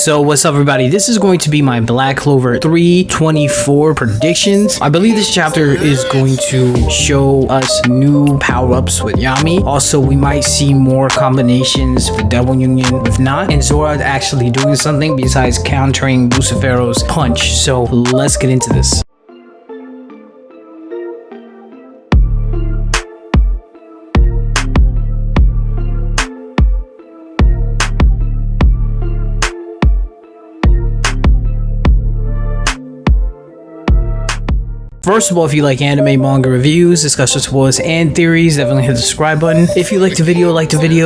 So what's up everybody, this is going to be my Black Clover 324 predictions. I believe this chapter is going to show us new power-ups with Yami. Also, we might see more combinations with Devil Union with Not, and Zora actually doing something besides countering Lucifero's punch. So let's get into this. First of all, if you like anime, manga reviews, discussion spoilers, and theories, definitely hit the subscribe button. If you like the video,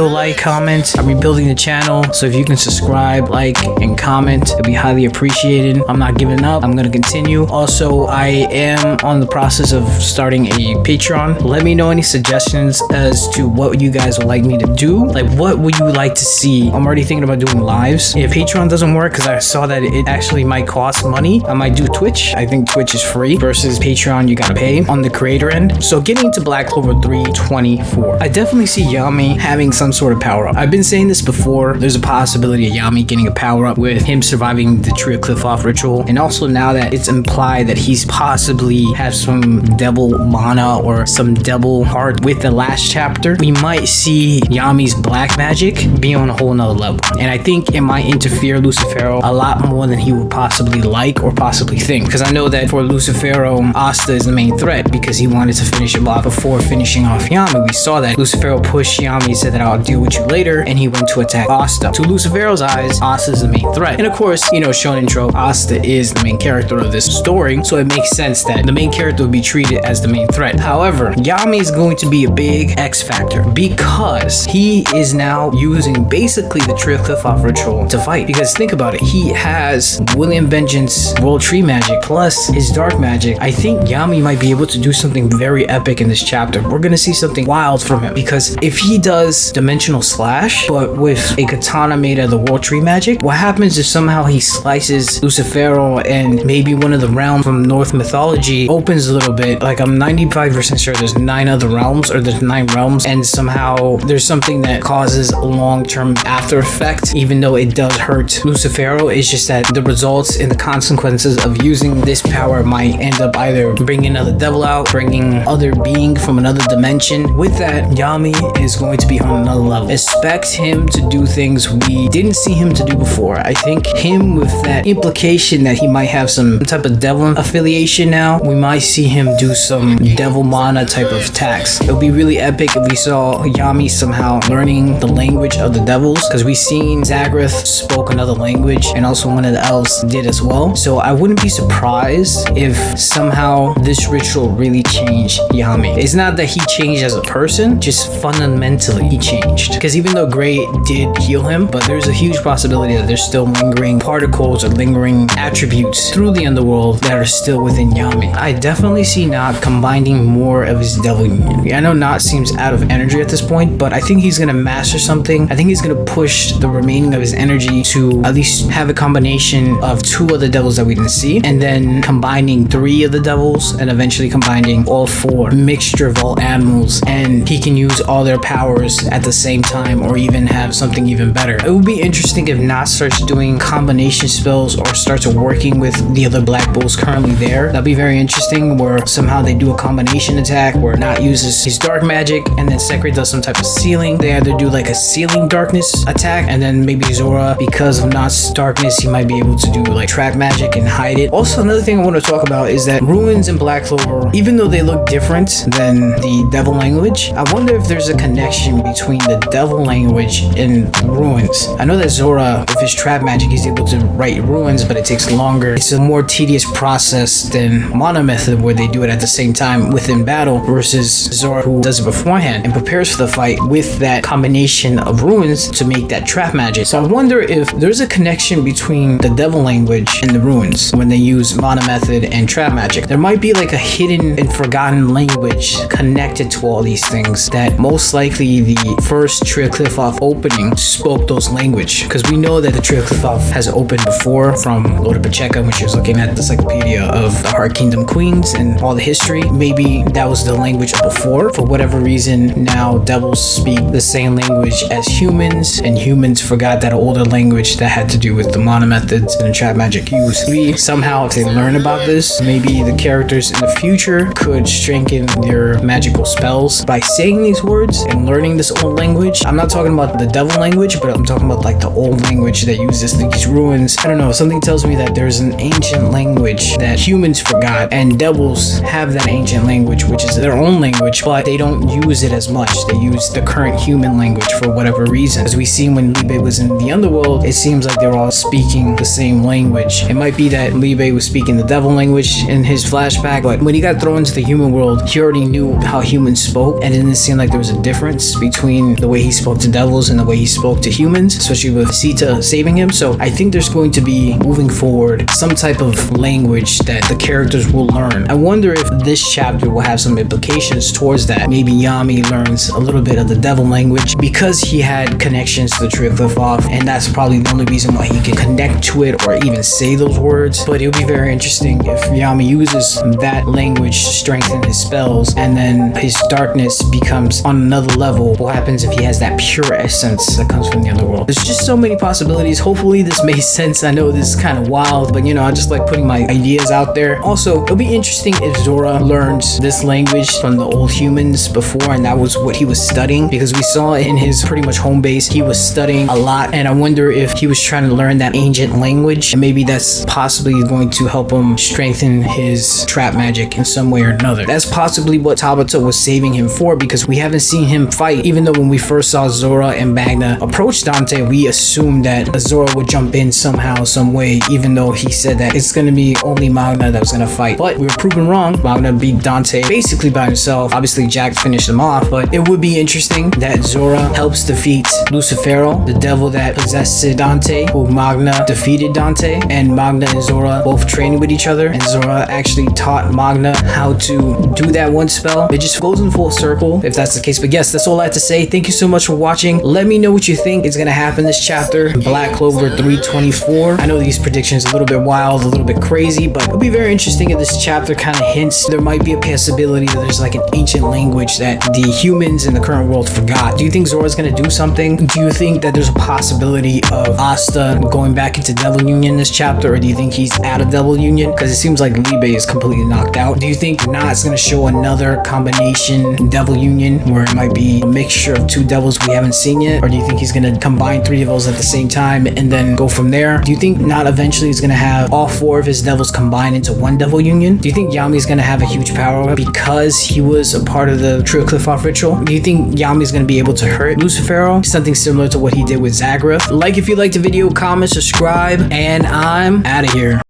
like, comment. I'm rebuilding the channel, so if you can subscribe, like, and comment, it'd be highly appreciated. I'm not giving up. I'm gonna continue. Also, I am on the process of starting a Patreon. Let me know any suggestions as to what you guys would like me to do. Like, what would you like to see? I'm already thinking about doing lives. If Patreon doesn't work, because I saw that it actually might cost money, I might do Twitch. I think Twitch is free versus Patreon, you gotta pay on the creator end. So getting into Black Clover 324, I definitely see Yami having some sort of power up. I've been saying this before. There's a possibility of Yami getting a power up with him surviving the Tree of Cliff-Off ritual, and also now that it's implied that he's possibly have some devil mana or some devil heart with the last chapter, we might see Yami's black magic be on a whole nother level. And I think it might interfere Lucifero a lot more than he would possibly like or possibly think, because I know that for Lucifero, Asta is the main threat because he wanted to finish him off before finishing off Yami. We saw that Lucifero pushed Yami, said that I'll deal with you later, and he went to attack Asta. To Lucifero's eyes, Asta is the main threat. And of course, you know, shonen trope, Asta is the main character of this story, so it makes sense that the main character would be treated as the main threat. However, Yami is going to be a big X factor because he is now using basically the Tree of Cliff-Off ritual to fight. Because think about it, he has William Vengeance World Tree magic plus his dark magic. I think Yami might be able to do something very epic in this chapter. We're gonna see something wild from him, because if he does Dimensional Slash but with a katana made of the World Tree magic, what happens if somehow he slices Lucifero and maybe one of the realms from Norse mythology opens a little bit? Like, I'm 95% sure there's 9 other realms, or there's 9 realms, and somehow there's something that causes a long-term after effect, even though it does hurt Lucifero. It's just that the results and the consequences of using this power might end up either bringing another devil out, bringing other being from another dimension. With that, Yami is going to be on another level. Expect him to do things we didn't see him to do before. I think him with that implication that he might have some type of devil affiliation now, we might see him do some devil mana type of attacks. It would be really epic if we saw Yami somehow learning the language of the devils, because we've seen Zagrath spoke another language, and also one of the elves did as well. So I wouldn't be surprised if somehow this ritual really changed Yami. It's not that he changed as a person, just fundamentally he changed. Because even though Gray did heal him, but there's a huge possibility that there's still lingering particles or lingering attributes through the underworld that are still within Yami. I definitely see Not combining more of his devil union. I know Not seems out of energy at this point, but I think he's gonna master something. I think he's gonna push the remaining of his energy to at least have a combination of 2 other devils that we didn't see, and then combining 3 of the devils, and eventually combining all 4, mixture of all animals, and he can use all their powers at the same time, or even have something even better. It would be interesting if Not starts doing combination spells or starts working with the other Black Bulls currently there. That'd be very interesting, where somehow they do a combination attack where Not uses his dark magic and then Sekre does some type of sealing. They either do like a sealing darkness attack, and then maybe Zora, because of Not's darkness, he might be able to do like trap magic and hide it. Also, another thing I want to talk about is that ruins in Black Clover, even though they look different than the devil language, I wonder if there's a connection between the devil language and ruins. I know that Zora, with his trap magic, he's able to write ruins, but it takes longer. It's a more tedious process than Mana Method, where they do it at the same time within battle, versus Zora, who does it beforehand and prepares for the fight with that combination of ruins to make that trap magic. So I wonder if there's a connection between the devil language and the ruins when they use Mana Method and trap magic. there might be like a hidden and forgotten language connected to all these things, that most likely the first Tree of Cliff-Off opening spoke those language, because we know that the Tree of Cliff-Off has opened before from Loda Pacheca when she was looking at the encyclopedia of the Heart Kingdom Queens and all the history. Maybe that was the language before. For whatever reason, now devils speak the same language as humans, and humans forgot that older language that had to do with the mana methods and the trap magic use. Maybe somehow if they learn about this, maybe the characters in the future could strengthen their magical spells by saying these words and learning this old language. I'm not talking about the devil language, but I'm talking about like the old language that uses these ruins. I don't know, something tells me that there's an ancient language that humans forgot, and devils have that ancient language, which is their own language, but they don't use it as much. They use the current human language for whatever reason. As we see when Libe was in the underworld, it seems like they're all speaking the same language. It might be that Libe was speaking the devil language in his flashback, but when he got thrown into the human world, he already knew how humans spoke, and it didn't seem like there was a difference between the way he spoke to devils and the way he spoke to humans, especially with Sita saving him. So I think there's going to be, moving forward, some type of language that the characters will learn. I wonder if this chapter will have some implications towards that. Maybe Yami learns a little bit of the devil language because he had connections to the Tree of Cliff-Off, and that's probably the only reason why he can connect to it or even say those words. But it would be very interesting if Yami uses that language to strengthen his spells, and then his darkness becomes on another level. What happens if he has that pure essence that comes from the underworld? There's just so many possibilities. Hopefully this makes sense. I know this is kind of wild, but you know, I just like putting my ideas out there. Also, it'll be interesting if Zora learns this language from the old humans before, and that was what he was studying, because we saw in his pretty much home base he was studying a lot, and I wonder if he was trying to learn that ancient language, and maybe that's possibly going to help him strengthen his trap magic in some way or another. That's possibly what Tabata was saving him for, because we haven't seen him fight. Even though when we first saw Zora and Magna approach Dante, we assumed that Zora would jump in somehow, some way, even though he said that it's going to be only Magna that was going to fight. But we were proven wrong. Magna beat Dante basically by himself. Obviously Jack finished him off, but it would be interesting that Zora helps defeat Lucifero, the devil that possessed Dante, who Magna defeated Dante, and Magna and Zora both training with each other, and Zora actually taught Magna how to do that one spell. It just goes in full circle if that's the case. But yes, that's all I have to say. Thank you so much for watching. Let me know what you think is going to happen this chapter, Black Clover 324. I know these predictions are a little bit wild, a little bit crazy, but it'll be very interesting if this chapter kind of hints there might be a possibility that there's like an ancient language that the humans in the current world forgot. Do you think Zora's going to do something? Do you think that there's a possibility of Asta going back into Devil Union this chapter, or do you think he's out of Devil Union? Because it seems like Libe is completely knocked out. Do you think Na's going to show another combination Devil Union where it might be a mixture of two devils we haven't seen yet? Or do you think he's going to combine three devils at the same time and then go from there? Do you think Nat eventually is going to have all four of his devils combined into one Devil Union? Do you think Yami's going to have a huge power because he was a part of the Tree of Cliff-Off ritual? Do you think Yami's going to be able to hurt Lucifero? Something similar to what he did with Zagreus? Like if you liked the video, comment, subscribe, and I'm out of here.